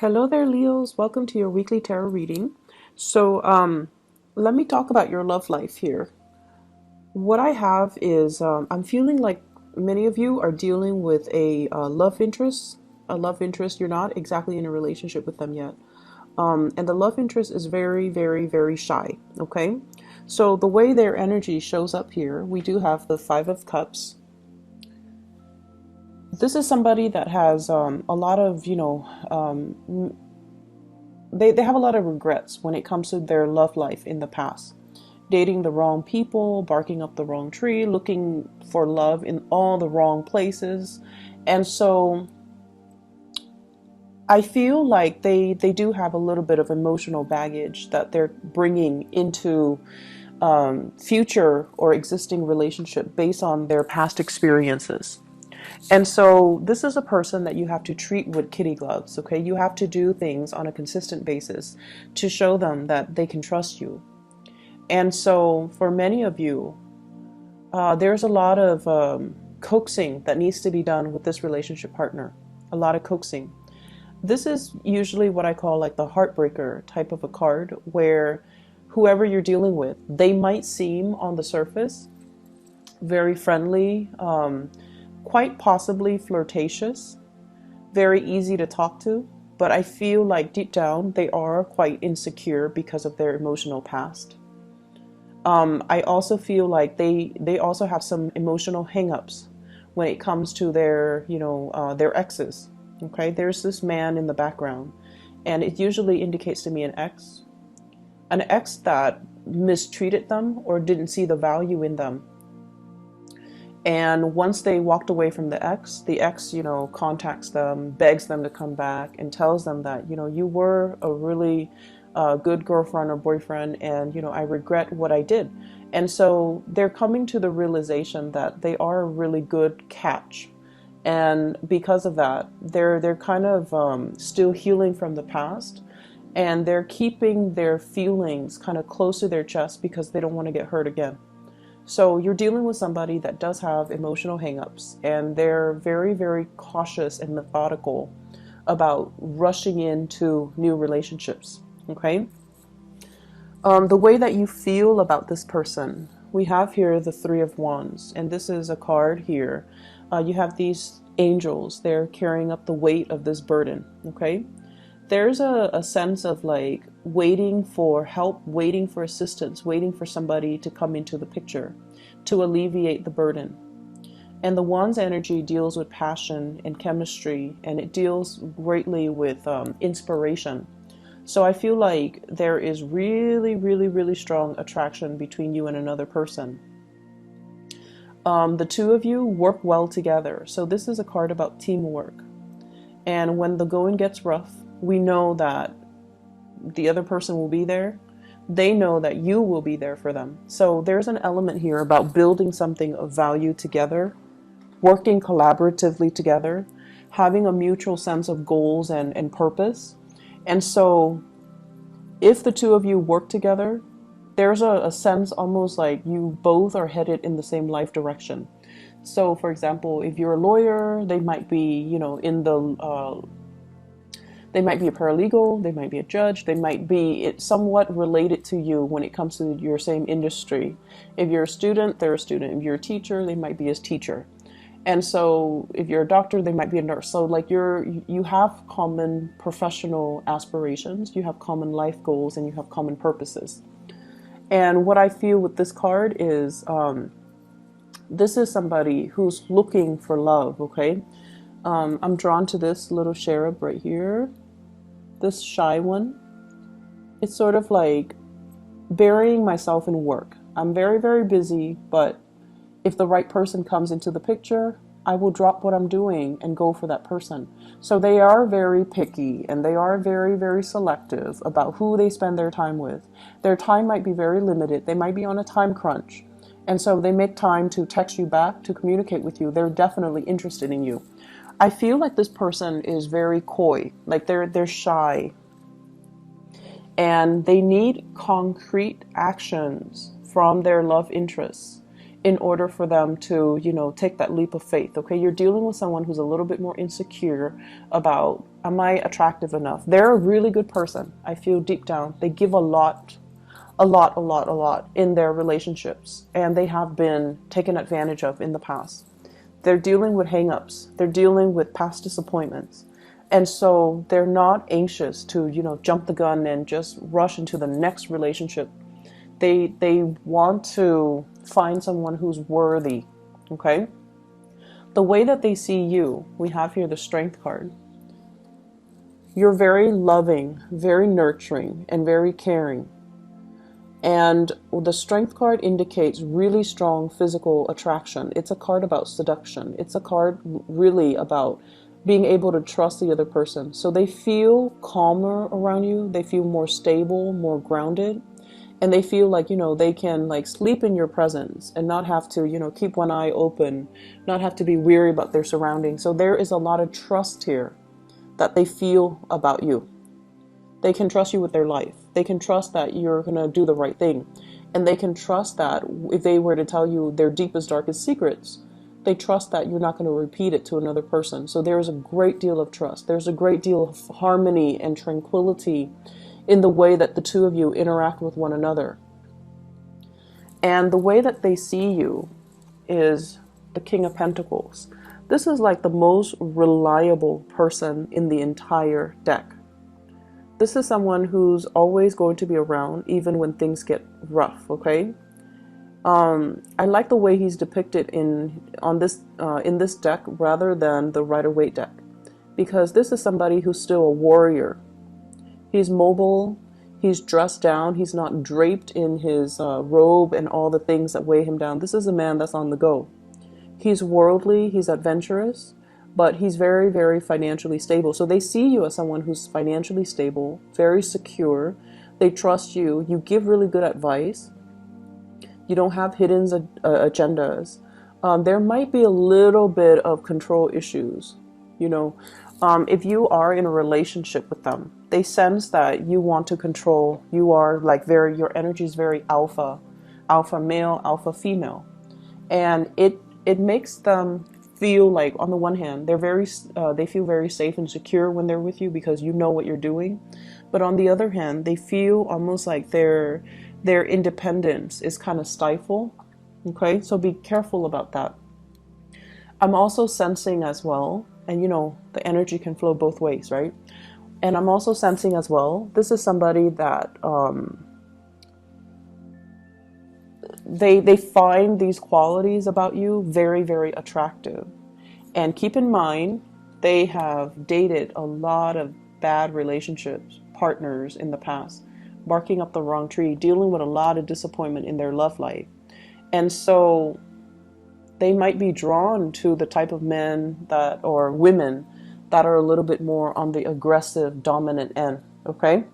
Hello there, Leos. Welcome to your weekly tarot reading. So, let me talk about your love life here. What I have is I'm feeling like many of you are dealing with a love interest. A love interest, you're not exactly in a relationship with them yet. And the love interest is very, very, very shy. Okay. So, the way their energy shows up here, we do have the Five of Cups. This is somebody that has a lot of, they have a lot of regrets when it comes to their love life in the past. Dating the wrong people, barking up the wrong tree, looking for love in all the wrong places. And so I feel like they do have a little bit of emotional baggage that they're bringing into future or existing relationship based on their past experiences. And so this is a person that you have to treat with kitty gloves, okay? You have to do things on a consistent basis to show them that they can trust you. And so for many of you, there's a lot of coaxing that needs to be done with this relationship partner. A lot of coaxing. This is usually what I call like the heartbreaker type of a card, where whoever you're dealing with, they might seem on the surface very friendly, quite possibly flirtatious, very easy to talk to, but I feel like deep down they are quite insecure because of their emotional past. I also feel like they also have some emotional hangups when it comes to their exes. Okay, there's this man in the background, and it usually indicates to me an ex that mistreated them or didn't see the value in them. And once they walked away from the ex, contacts them, begs them to come back, and tells them that, you were a really good girlfriend or boyfriend, and, I regret what I did. And so they're coming to the realization that they are a really good catch. And because of that, they're kind of still healing from the past. And they're keeping their feelings kind of close to their chest because they don't want to get hurt again. So you're dealing with somebody that does have emotional hangups, and they're very, very cautious and methodical about rushing into new relationships. Okay. The way that you feel about this person, we have here the Three of Wands, and this is a card here. You have these angels, they're carrying up the weight of this burden. Okay. There's a sense of like waiting for help, waiting for assistance, waiting for somebody to come into the picture to alleviate the burden. And the Wands energy deals with passion and chemistry, and it deals greatly with inspiration. So I feel like there is really, really, really strong attraction between you and another person. The two of you work well together. So this is a card about teamwork. And when the going gets rough, we know that the other person will be there. They know that you will be there for them. So there's an element here about building something of value together, working collaboratively together, having a mutual sense of goals and purpose. And so if the two of you work together, there's a sense almost like you both are headed in the same life direction. So for example, if you're a lawyer, they might be, they might be a paralegal, they might be a judge, they might be somewhat related to you when it comes to your same industry. If you're a student, they're a student. If you're a teacher, they might be a teacher. And so if you're a doctor, they might be a nurse. So like you have common professional aspirations, you have common life goals, and you have common purposes. And what I feel with this card is this is somebody who's looking for love, okay? I'm drawn to this little cherub right here, this shy one. It's sort of like burying myself in work. I'm very, very busy, but if the right person comes into the picture, I will drop what I'm doing and go for that person. So they are very picky, and they are very, very selective about who they spend their time with. Their time might be very limited. They might be on a time crunch. And so they make time to text you back, to communicate with you. They're definitely interested in you. I feel like this person is very coy, like they're shy, and they need concrete actions from their love interests in order for them to, take that leap of faith. Okay, you're dealing with someone who's a little bit more insecure about Am I attractive enough? They're a really good person. I feel deep down. They give a lot, a lot, a lot, a lot in their relationships, and they have been taken advantage of in the past. They're dealing with hangups. They're dealing with past disappointments. And so they're not anxious to, jump the gun and just rush into the next relationship. They want to find someone who's worthy, okay? The way that they see you, we have here the Strength card. You're very loving, very nurturing, and very caring. And the Strength card indicates really strong physical attraction. It's a card about seduction. It's a card really about being able to trust the other person. So they feel calmer around you. They feel more stable, more grounded. And they feel like, they can like sleep in your presence and not have to, keep one eye open, not have to be weary about their surroundings. So there is a lot of trust here that they feel about you. They can trust you with their life. They can trust that you're going to do the right thing. And they can trust that if they were to tell you their deepest, darkest secrets, they trust that you're not going to repeat it to another person. So there's a great deal of trust. There's a great deal of harmony and tranquility in the way that the two of you interact with one another. And the way that they see you is the King of Pentacles. This is like the most reliable person in the entire deck. This is someone who's always going to be around even when things get rough, okay? I like the way he's depicted in this deck rather than the Rider-Waite deck, because this is somebody who's still a warrior. He's mobile, he's dressed down, he's not draped in his robe and all the things that weigh him down. This is a man that's on the go. He's worldly, he's adventurous, but he's very, very financially stable. So they see you as someone who's financially stable, very secure. They trust you. You give really good advice. You don't have hidden agendas. There might be a little bit of control issues, if you are in a relationship with them. They sense that you want to control. You are like your energy is very alpha male, alpha female. And it makes them feel like, on the one hand, they feel very safe and secure when they're with you because you know what you're doing. But on the other hand, they feel almost like their independence is kind of stifled. Okay, so be careful about that. I'm also sensing as well, and the energy can flow both ways, right? And I'm also sensing as well, this is somebody that they find these qualities about you very, very attractive. And keep in mind, they have dated a lot of bad relationships, partners in the past, barking up the wrong tree, dealing with a lot of disappointment in their love life. And so they might be drawn to the type of men or women that are a little bit more on the aggressive, dominant end, okay?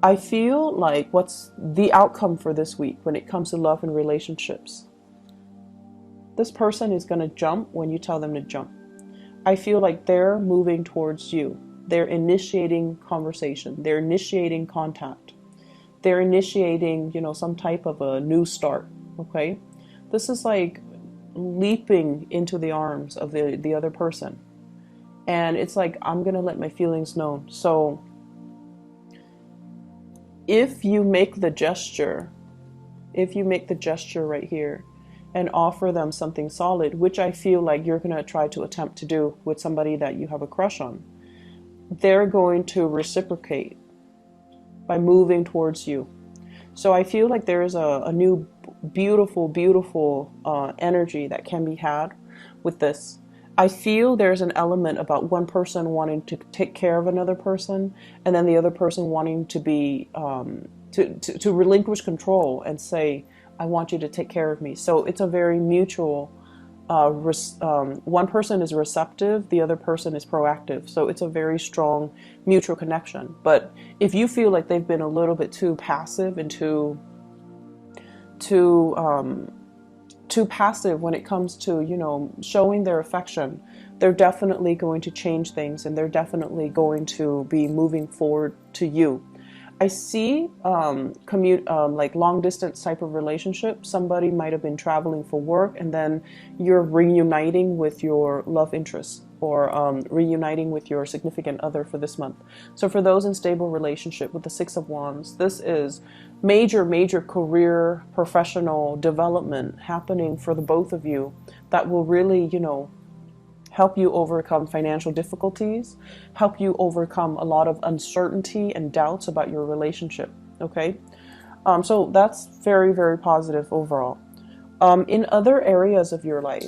I feel like what's the outcome for this week when it comes to love and relationships? This person is going to jump when you tell them to jump. I feel like they're moving towards you. They're initiating conversation. They're initiating contact. They're initiating, some type of a new start, okay? This is like leaping into the arms of the other person. And it's like, I'm going to let my feelings known. So if you make the gesture right here and offer them something solid, which I feel like you're going to try to attempt to do with somebody that you have a crush on, they're going to reciprocate by moving towards you. So I feel like there is a new beautiful, beautiful energy that can be had with this. I feel there's an element about one person wanting to take care of another person, and then the other person wanting to be to relinquish control and say, I want you to take care of me. So it's a very mutual, one person is receptive, the other person is proactive. So it's a very strong mutual connection. But if you feel like they've been a little bit too passive and too passive when it comes to, showing their affection, they're definitely going to change things, and they're definitely going to be moving forward to you. I see like long distance type of relationship. Somebody might have been traveling for work, and then you're reuniting with your love interest, or reuniting with your significant other for this month. So for those in stable relationship with the Six of Wands, this is major career professional development happening for the both of you that will really, help you overcome financial difficulties, help you overcome a lot of uncertainty and doubts about your relationship. Okay, so that's very positive overall. In other areas of your life,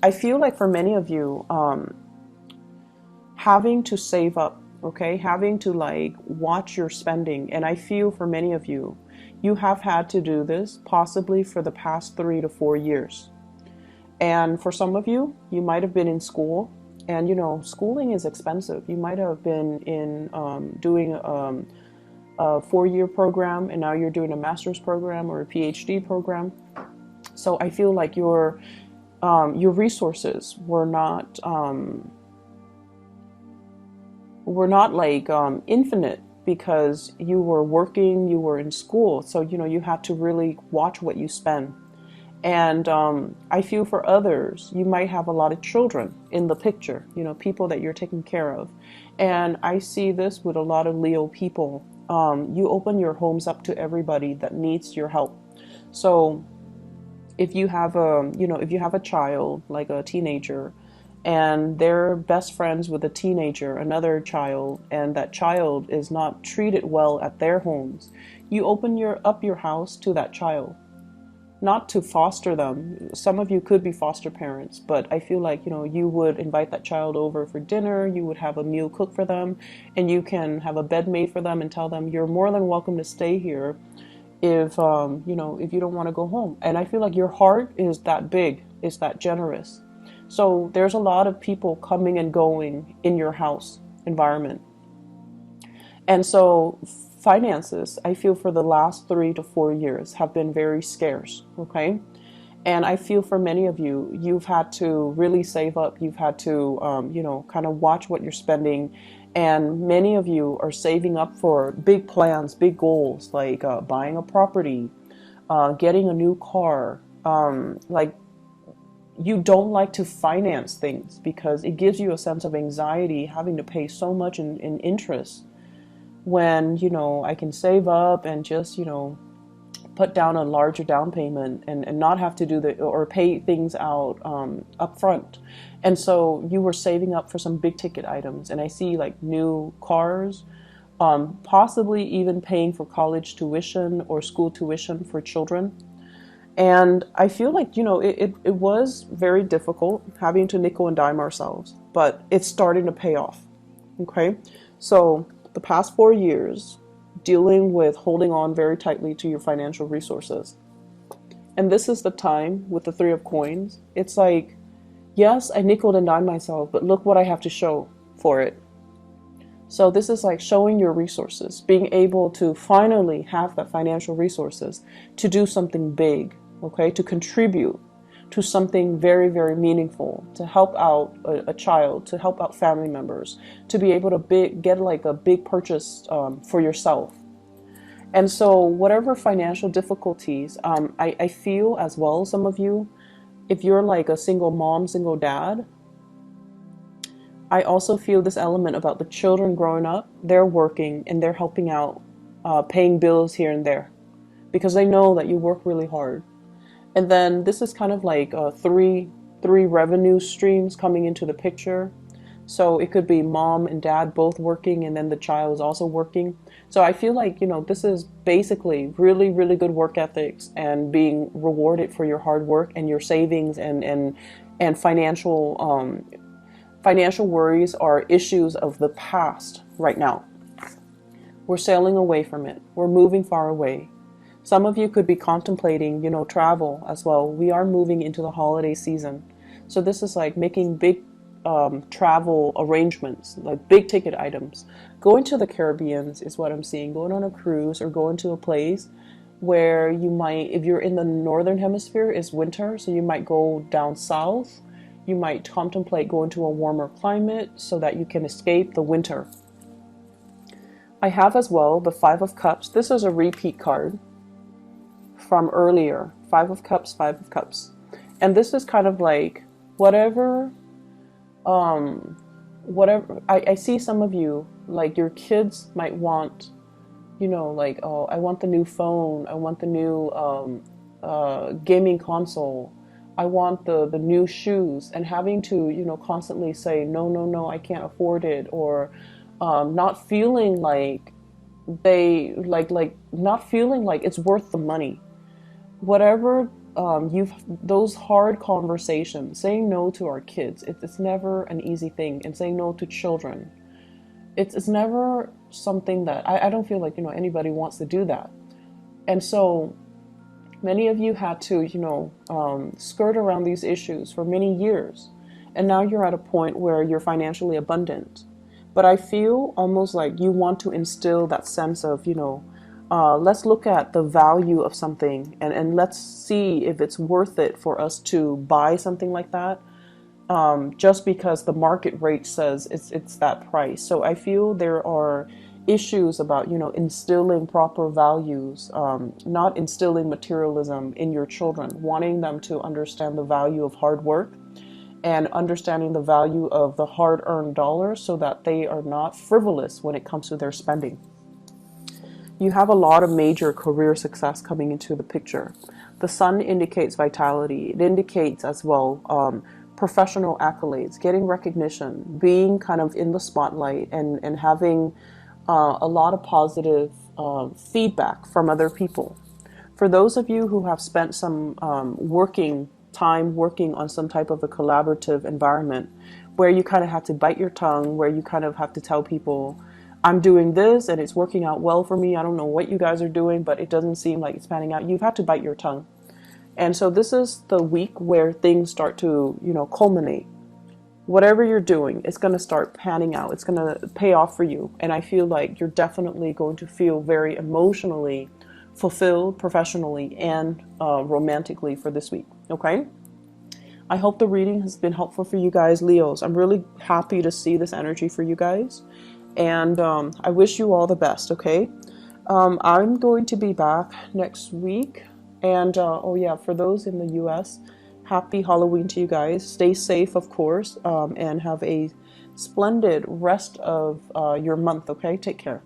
I feel like for many of you, having to save up, okay, having to like watch your spending, and I feel for many of you, you have had to do this possibly for the past 3 to 4 years. And for some of you, you might have been in school, and schooling is expensive. You might have been in doing a 4-year program, and now you're doing a master's program or a PhD program. So I feel like your resources were not like infinite, because you were working, you were in school. So you had to really watch what you spend. And I feel for others, you might have a lot of children in the picture, people that you're taking care of. And I see this with a lot of Leo people. You open your homes up to everybody that needs your help. So if you have a child, like a teenager, and they're best friends with a teenager, another child, and that child is not treated well at their homes, you open up your house to that child. Not to foster them. Some of you could be foster parents, but I feel like, you would invite that child over for dinner, you would have a meal cooked for them, and you can have a bed made for them and tell them you're more than welcome to stay here if, if you don't want to go home. And I feel like your heart is that big, is that generous. So there's a lot of people coming and going in your house environment. And so finances, I feel for the last 3 to 4 years have been very scarce, okay? And I feel for many of you, you've had to really save up. You've had to, kind of watch what you're spending. And many of you are saving up for big plans, big goals, like buying a property, getting a new car. Like, you don't like to finance things because it gives you a sense of anxiety having to pay so much in interest, when I can save up and just put down a larger down payment and not have to do or pay things out up front. And so you were saving up for some big ticket items, and I see like new cars, possibly even paying for college tuition or school tuition for children. And I feel like it was very difficult having to nickel and dime ourselves, but it's starting to pay off. Okay, so the past 4 years, dealing with holding on very tightly to your financial resources. And this is the time with the Three of Coins. It's like, yes, I nickeled and dimed myself, but look what I have to show for it. So this is like showing your resources, being able to finally have that financial resources to do something big, okay, to contribute to something very meaningful, to help out a child, to help out family members, to be able to get like a big purchase for yourself. And so whatever financial difficulties, I feel as well, some of you, if you're like a single mom, single dad, I also feel this element about the children growing up. They're working and they're helping out, paying bills here and there, because they know that you work really hard. And then this is kind of like three revenue streams coming into the picture. So it could be mom and dad both working, and then the child is also working. So I feel like, this is basically really good work ethics and being rewarded for your hard work and your savings, and financial worries are issues of the past right now. We're sailing away from it. We're moving far away. Some of you could be contemplating, travel as well. We are moving into the holiday season. So this is like making big travel arrangements, like big ticket items. Going to the Caribbean is what I'm seeing. Going on a cruise or going to a place where you might, if you're in the northern hemisphere, it's winter. So you might go down south. You might contemplate going to a warmer climate so that you can escape the winter. I have as well the Five of Cups. This is a repeat card from earlier. Five of Cups, Five of Cups. And this is kind of like whatever, um, whatever. I see some of you, like your kids might want, you know, like, oh, I want the new phone. I want the new gaming console. I want the new shoes. And having to, you know, constantly say, no, no, no, I can't afford it. Or not feeling like not feeling like it's worth the money. Whatever, you've those hard conversations, saying no to our kids, it's never an easy thing, and saying no to children, it's never something that I don't feel like, you know, anybody wants to do that. And so many of you had to, you know, skirt around these issues for many years, and now you're at a point where you're financially abundant. But I feel almost like you want to instill that sense of, you know, let's look at the value of something, and let's see if it's worth it for us to buy something like that, just because the market rate says it's that price. So I feel there are issues about, you know, instilling proper values, not instilling materialism in your children, wanting them to understand the value of hard work and understanding the value of the hard-earned dollars so that they are not frivolous when it comes to their spending. You have a lot of major career success coming into the picture. The sun indicates vitality. It indicates as well professional accolades, getting recognition, being kind of in the spotlight, and having a lot of positive feedback from other people. For those of you who have spent some working on some type of a collaborative environment where you kind of have to bite your tongue, where you kind of have to tell people, I'm doing this and it's working out well for me. I don't know what you guys are doing, but it doesn't seem like it's panning out. You've had to bite your tongue. And so this is the week where things start to, you know, culminate. Whatever you're doing, it's going to start panning out. It's going to pay off for you. And I feel like you're definitely going to feel very emotionally fulfilled professionally and romantically for this week. Okay? I hope the reading has been helpful for you guys, Leos. I'm really happy to see this energy for you guys. And I wish you all the best, okay? I'm going to be back next week. And oh yeah, for those in the US, happy Halloween to you guys. Stay safe, of course, and have a splendid rest of your month, okay? Take care.